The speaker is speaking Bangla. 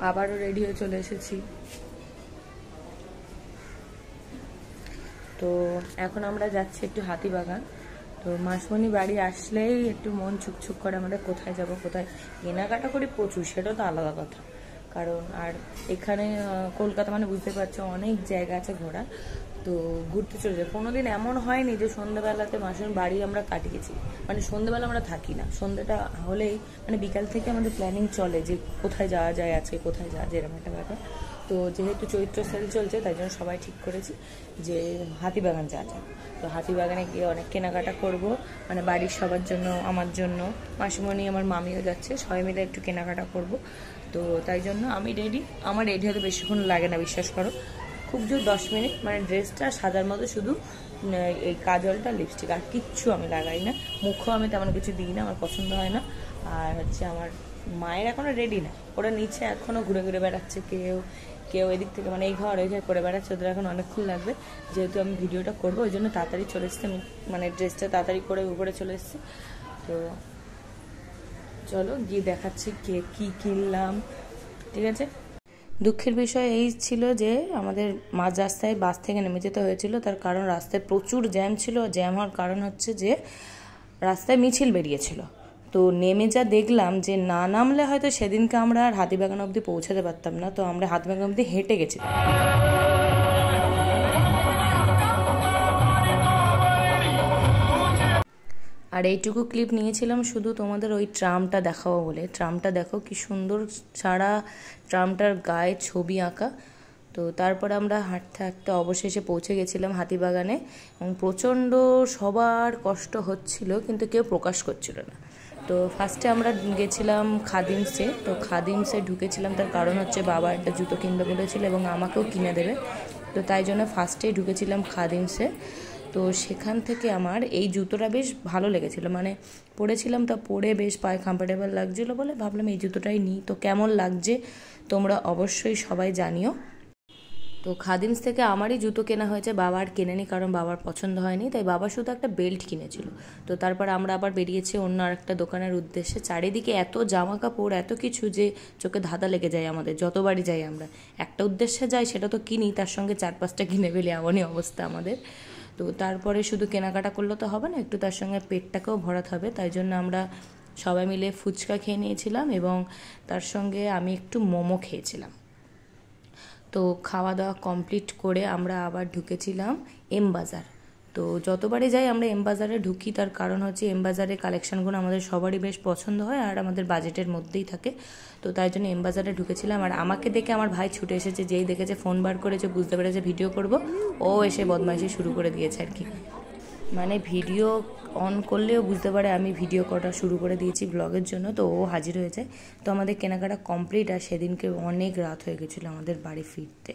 আবারও রেডি হয়ে চলে এসেছি। তো এখন আমরা যাচ্ছি একটু হাতিবাগান। তো মাসমণি বাড়ি আসলেই একটু মন ছুকছুক করে আমাদের, কোথায় যাব কোথায়। কেনাকাটা করি প্রচুর, সেটা তো আলাদা কথা, কারণ আর এখানে কলকাতা মানে বুঝতে পারছো অনেক জায়গা আছে ঘোরা। তো ঘুরতে চলে যায়। কোনোদিন এমন হয়নি যে সন্ধ্যাবেলাতে মাসুর বাড়ি আমরা কাটিয়েছি, মানে সন্ধ্যাবেলা আমরা থাকি না, সন্ধ্যাটা হলেই মানে বিকাল থেকে আমাদের প্ল্যানিং চলে যে কোথায় যাওয়া যায় আজকে, কোথায় যাওয়া যায়, এরকম একটা ব্যাপার। তো যেহেতু চৈত্র সেল চলছে তাই জন্য সবাই ঠিক করেছি যে হাতিবাগান যাওয়া যায়। তো হাতিবাগানে গিয়ে অনেক কেনাকাটা করব, মানে বাড়ির সবার জন্য, আমার জন্য, মাসিমণি আমার মামিও যাচ্ছে, সবাই মিলে একটু কেনাকাটা করব। তো তাই জন্য আমি রেডি। আমার রেডি হতে বেশিক্ষণ লাগে না, বিশ্বাস করো, খুব জোর 10 মিনিট। মানে ড্রেসটা সাজার মতো, শুধু এই কাজলটা, লিপস্টিক, আর কিচ্ছু আমি লাগাই না। মুখও আমি তেমন কিছু দিই না, আমার পছন্দ হয় না। আর হচ্ছে আমার মায়ের এখনও রেডি না, ওরা নিচে এখনও ঘুরে ঘুরে বেড়াচ্ছে, কেউ কেউ এদিক থেকে মানে এই ঘর ওই ঘর করে বেড়াচ্ছে, ওদের এখন অনেকক্ষণ লাগবে। যেহেতু আমি ভিডিওটা করবো ওই জন্য তাড়াতাড়ি চলে এসেছি আমি, মানে ড্রেসটা তাড়াতাড়ি করে উপরে চলে এসেছি। তো চলো গিয়ে দেখাচ্ছি কি কিনলাম, ঠিক আছে। দুঃখের বিষয় এই ছিল যে আমাদের মাঝ রাস্তায় বাস থেকে নেমে যেতে হয়েছিল, তার কারণ রাস্তায় প্রচুর জ্যাম ছিল। জ্যাম হওয়ার কারণ হচ্ছে যে রাস্তায় মিছিল বেরিয়েছিল। তো নেমে যা দেখলাম যে না নামলে হয়তো সেদিনকে আমরা আর হাতিবাগান অবধি পৌঁছাতে পারতাম না। তো আমরা হাতিবাগান অবধি হেঁটে গেছিলাম। আর এইটুকু ক্লিপ নিয়েছিলাম শুধু তোমাদের ওই ট্রামটা দেখাবো বলে। ট্রামটা দেখো কি সুন্দর, সারা ট্রামটার গায়ে ছবি আঁকা। তো তারপরে আমরা হাঁটতে হাঁটতে অবশেষে পৌঁছে গেছিলাম হাতিবাগানে, এবং প্রচণ্ড সবার কষ্ট হচ্ছিল কিন্তু কেউ প্রকাশ করছিল না। তো ফার্স্টে আমরা গেছিলাম খাদিমসে। তো খাদিমসে ঢুকেছিলাম, তার কারণ হচ্ছে বাবা একটা জুতো কিনবে বলেছিল এবং আমাকেও কিনে দেবে। তো তাই জন্য ফার্স্টেই ঢুকেছিলাম খাদিমসে। তো সেখান থেকে আমার এই জুতোটা বেশ ভালো লেগেছিল, মানে পরেছিলাম, তা পরে বেশ পায়ে কমফোর্টেবল লাগছিলো বলে ভাবলাম এই জুতোটাই নিই। তো কেমন লাগছে তোমরা অবশ্যই সবাই জানিও। তো খাদিমস থেকে আমারই জুতো কেনা হয়েছে, বাবার কেনেনি, কারণ বাবার পছন্দ হয়নি, তাই বাবা শুধু একটা বেল্ট কিনেছিল। তো তারপর আমরা আবার বেরিয়েছি অন্য আরেকটা দোকানের উদ্দেশ্যে। চারিদিকে এত জামা কাপড়, এত কিছু যে চোখে ধাঁধা লেগে যায় আমাদের, যতবারই যাই আমরা। একটা উদ্দেশ্যে যাই সেটা তো কিনি, তার সঙ্গে 4-5টা কিনে ফেলি, এমনই অবস্থা আমাদের। তো তারপরে শুধু কেনাকাটা করলে তো হবে না, একটু তার সঙ্গে পেটটাকেও ভরাতে হবে। তাই জন্য আমরা সবাই মিলে ফুচকা খেয়ে নিয়েছিলাম এবং তার সঙ্গে আমি একটু মোমো খেয়েছিলাম। তো খাওয়া দাওয়া কমপ্লিট করে আমরা আবার ঢুকেছিলাম এম বাজার। তো যতবারই যাই আমরা এম বাজারে ঢুকি, তার কারণ হচ্ছে এম বাজারের কালেকশানগুলো আমাদের সবারই বেশ পছন্দ হয় আর আমাদের বাজেটের মধ্যেই থাকে। তো তাই জন্য এম বাজারে ঢুকেছিলাম। আর আমাকে দেখে আমার ভাই ছুটে এসেছে, যেই দেখেছে ফোন বার করেছে, বুঝতে পেরেছে ভিডিও করব, ও এসে বদমাইশি শুরু করে দিয়েছে আর কি। মানে ভিডিও অন করলেও বুঝতে পারে আমি ভিডিও করা শুরু করে দিয়েছি ব্লগের জন্য। তো ও হাজির হয়ে যায়। তো আমাদের কেনাকাটা কমপ্লিট, আর সেদিনকে অনেক রাত হয়ে গেছিলো আমাদের বাড়ি ফিরতে।